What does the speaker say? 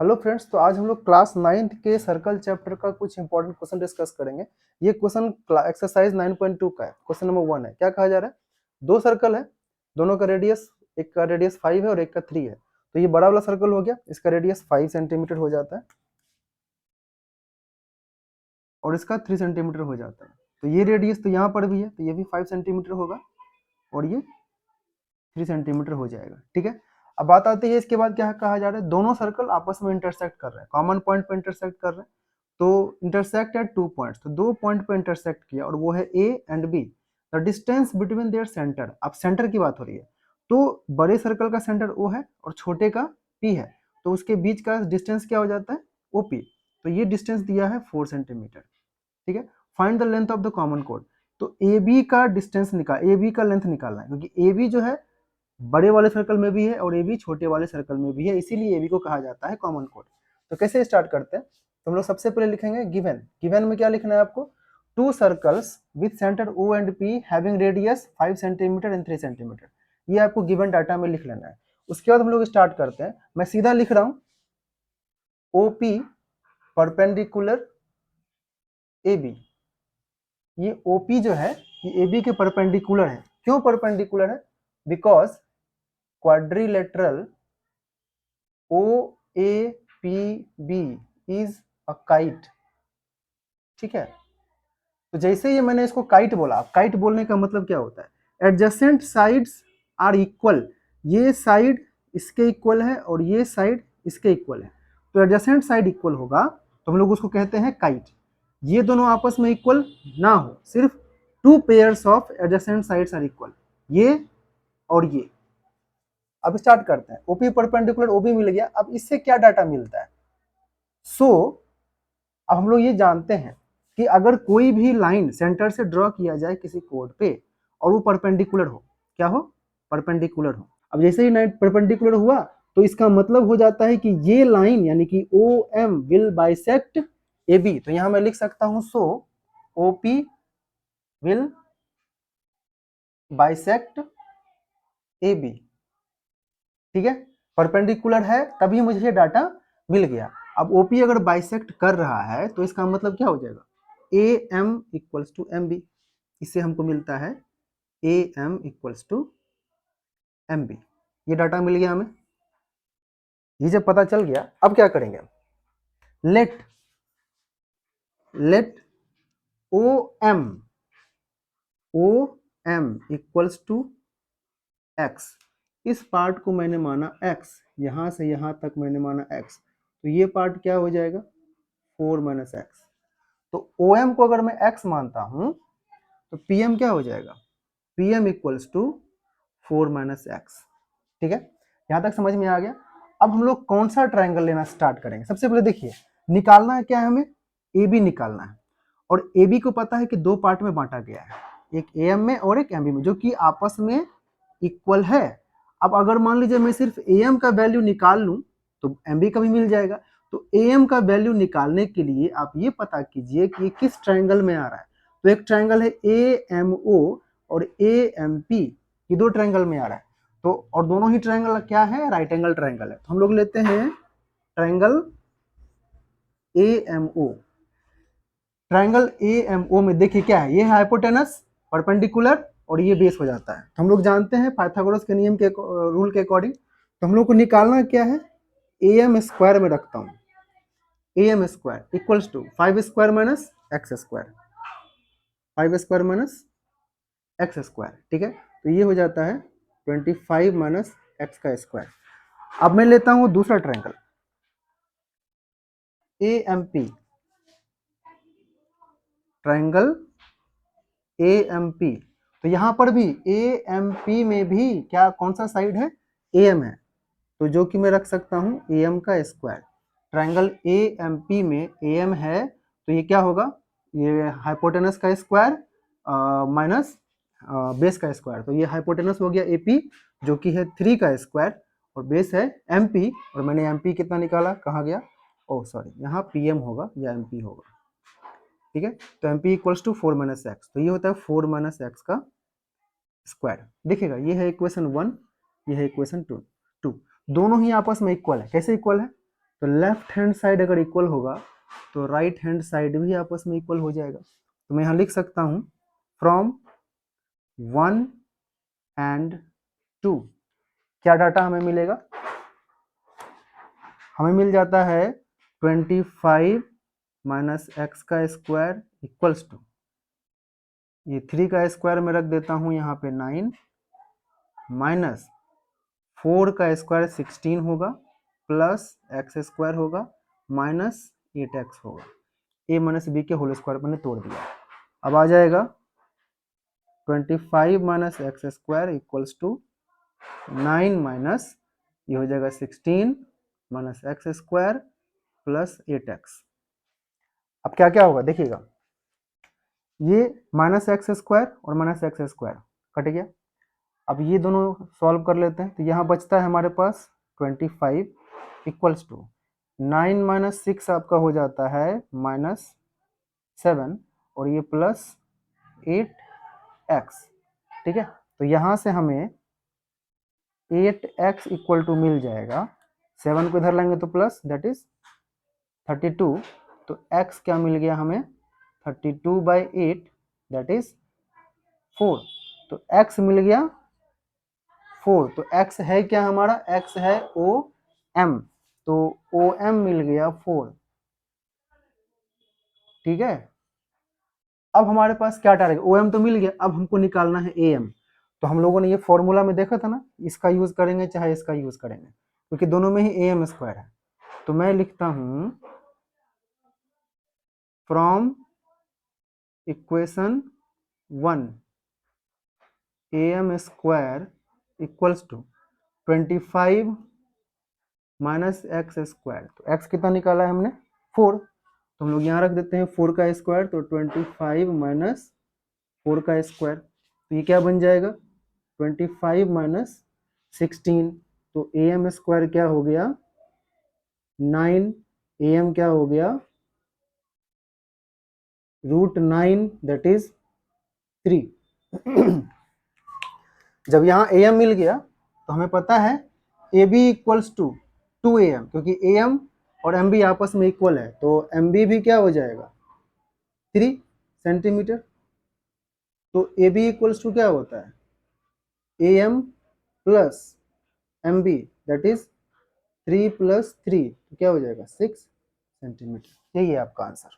Hello friends, तो आज हम लोग क्लास 9th के सर्कल चैप्टर का कुछ इंपॉर्टेंट क्वेश्चन डिस्कस करेंगे। ये क्वेश्चन एक्सरसाइज 9.2 का है। क्वेश्चन नंबर 1 है। क्या कहा जा रहा है? दो सर्कल है, दोनों का रेडियस, एक का रेडियस 5 है और एक का 3 है। तो ये बड़ा वाला सर्कल हो गया, इसका रेडियस 5 सेंटीमीटर हो जाता है और इसका 3 सेंटीमीटर हो जाता है। तो ये रेडियस तो यहाँ पर भी है, तो ये भी 5 सेंटीमीटर होगा और ये 3 सेंटीमीटर हो जाएगा। ठीक है, अब बात आती है इसके बाद क्या कहा जा रहा है, दोनों सर्कल आपस में इंटरसेक्ट कर रहे हैं, कॉमन पॉइंट पे इंटरसेक्ट कर रहे हैं। तो इंटरसेक्ट एट 2 पॉइंट्स, तो 2 पॉइंट पे इंटरसेक्ट किया और वो है A and B. The distance between their centre, अब सेंटर की बात हो रही है, तो बड़े सर्कल का सेंटर ओ है और छोटे का पी है, तो उसके बीच का डिस्टेंस क्या हो जाता है, ओपी। तो ये डिस्टेंस दिया है 4 सेंटीमीटर। ठीक है, find the length of the common code. तो ए बी का डिस्टेंस निकाल, ए बी का लेंथ निकालना है, क्योंकि ए बी जो है बड़े वाले सर्कल में भी है और ए बी छोटे वाले सर्कल में भी है, इसीलिए ए बी को कहा जाता है कॉमन कोड। तो कैसे स्टार्ट करते हैं, तो हम लोग सबसे पहले लिखेंगे गिवन। गिवन में क्या लिखना है आपको, two circles with centre O and P having radius 5 centimetre and 3 centimetre. ये आपको गिवन डाटा में लिख लेना है। उसके बाद हम लोग स्टार्ट करते हैं। मैं सीधा लिख रहा हूँ O P perpendicular A B. ये ओ पी जो है ये ए बी के परपेंडिकुलर है। क्यों परपेंडिकुलर है? Because quadrilateral O A P B is a kite. ठीक है, तो जैसे ही मैंने इसको काइट बोला, काइट बोलने का मतलब क्या होता है, एडजेसेंट साइड्स आर इक्वल। ये साइड इसके इक्वल है और ये साइड इसके इक्वल है, तो एडजेसेंट साइड इक्वल होगा तो हम लोग उसको कहते हैं काइट। ये दोनों आपस में इक्वल ना हो, सिर्फ two pairs of adjacent sides are equal, ये और ये। अब स्टार्ट करते हैं। ओपी परपेंडिकुलर ओबी मिल गया, अब इससे क्या डाटा मिलता है? अब हम लोग ये जानते हैं कि अगर कोई भी लाइन सेंटर से ड्रॉ किया जाए किसी कोड पे और वो परपेंडिकुलर हो, क्या हो, परपेंडिकुलर हो। अब जैसे ही लाइन परपेंडिकुलर हुआ तो इसका मतलब हो जाता है कि ये लाइन यानी कि O M will bisect A B. तो यहां मैं लिख सकता हूं so O P will bisect A B. ठीक है, परपेंडिकुलर है तभी मुझे ये डाटा मिल गया। अब ओपी अगर बाइसेक्ट कर रहा है तो इसका मतलब क्या हो जाएगा, A M equals to M B. इससे हमको मिलता है A M equals to M B. ये डाटा मिल गया हमें। ये जब पता चल गया, अब क्या करेंगे, let let O M equals to X. इस पार्ट को मैंने माना x, यहां से यहां तक मैंने माना x, तो ये पार्ट क्या हो जाएगा, 4 माइनस एक्स। तो ओ एम को अगर मैं x मानता हूं तो पी एम क्या हो जाएगा, P M equals to 4 minus X. ठीक है, यहां तक समझ में आ गया। अब हम लोग कौन सा ट्राइंगल लेना स्टार्ट करेंगे? सबसे पहले देखिए, निकालना है क्या है, हमें ए बी निकालना है। और ए बी को पता है कि दो पार्ट में बांटा गया है, एक ए एम में और एक एम बी में, जो कि आपस में इक्वल है। अब अगर मान लीजिए मैं सिर्फ ए एम का वैल्यू निकाल लूं तो एम बी का भी मिल जाएगा। तो ए एम का वैल्यू निकालने के लिए आप ये पता कीजिए कि ये किस ट्राइंगल में आ रहा है। तो एक ट्राइंगल है ए एम ओ और ए एम पी, ये दो ट्राइंगल में आ रहा है। तो और दोनों ही ट्राइंगल क्या है, राइट एंगल ट्राइंगल है। तो हम लोग लेते हैं triangle A M O. Triangle A M O में देखिए क्या है, ये है हाइपोटेनस, परपेंडिकुलर और ये बेस हो जाता है। तो हम लोग जानते हैं पाइथागोरस के नियम के रूल के अकॉर्डिंग, तो हम लोग को निकालना क्या है, ए एम स्क्वायर में रखता हूँ, A M square equals to 5 square minus X square, 5 square minus X square. ठीक है, तो ये हो जाता है 25 माइनस एक्स का स्क्वायर। अब मैं लेता हूँ दूसरा triangle A M P, triangle A M P. तो यहां पर भी ए एम पी में भी क्या, कौन सा साइड है, ए एम है, तो जो कि मैं रख सकता हूं ए एम का square. Triangle A M P में ए एम है तो ये क्या होगा, ये हाइपोटेनस का स्क्वायर माइनस बेस का स्क्वायर। तो ये हाइपोटेनस हो गया ए पी जो कि है 3 का स्क्वायर और बेस है एम पी, और मैंने एम पी कितना निकाला, कहाँ गया, ओह सॉरी, यहाँ पी एम होगा या एम पी होगा। ठीक है, तो M P equals to 4 minus X, तो ये होता है 4 माइनस एक्स का स्क्वायर। देखिएगा ये है इक्वेशन 1, ये है इक्वेशन 2। दोनों ही आपस में इक्वल है। कैसे इक्वल है, तो लेफ्ट हैंड साइड अगर इक्वल होगा तो राइट हैंड साइड भी आपस में इक्वल हो जाएगा। तो मैं यहाँ लिख सकता हूँ फ्रॉम 1 एंड 2 क्या डाटा हमें मिलेगा, हमें मिल जाता है 25 माइनस एक्स का स्क्वायर इक्वल्स टू, ये 3 का स्क्वायर में रख देता हूँ यहाँ पे 9 माइनस 4 का स्क्वायर 16 होगा प्लस एक्स स्क्वायर होगा माइनस 8x होगा, a माइनस बी के होल स्क्वायर मैंने तोड़ दिया। अब आ जाएगा 25 minus X square equals to 9 minus ये हो जाएगा 16 minus X square plus 8x। अब क्या क्या होगा देखिएगा, ये माइनस एक्स स्क्वायर और माइनस एक्स स्क्वायर कट गया। अब ये दोनों सॉल्व कर लेते हैं तो यहाँ बचता है हमारे पास 25 इक्वल्स टू 9 माइनस 6 आपका हो जाता है माइनस 7 और ये प्लस 8x, ठीक है। तो यहाँ से हमें 8x इक्वल टू मिल जाएगा, 7 को इधर लाएंगे तो प्लस दैट इज 32, तो x क्या मिल गया हमें 32/8 दैट इज 4, तो x मिल गया 4, तो x है क्या हमारा, x है OM, तो OM मिल गया 4, ठीक है। अब हमारे पास क्या डालेगा, OM तो मिल गया, अब हमको निकालना है AM। तो हम लोगों ने ये फॉर्मूला में देखा था ना, इसका यूज करेंगे चाहे इसका यूज करेंगे क्योंकि दोनों में ही AM स्क्वायर है। तो मैं लिखता हूं from equation 1 AM square equals to 25 minus X square, तो x कितना निकाला है हमने 4, तो हम लोग यहाँ रख देते हैं 4 का स्क्वायर, तो 25 माइनस 4 का स्क्वायर, तो ये क्या बन जाएगा 25 माइनस 16, तो AM स्क्वायर क्या हो गया 9, AM क्या हो गया √9 दैट इज 3। जब यहाँ AM मिल गया तो हमें पता है AB इक्वल्स टू 2AM, क्योंकि AM और MB आपस में इक्वल है, तो MB भी क्या हो जाएगा 3 सेंटीमीटर। तो AB इक्वल्स टू क्या होता है AM plus MB that is 3 + 3, तो क्या हो जाएगा 6 सेंटीमीटर। यही है आपका आंसर।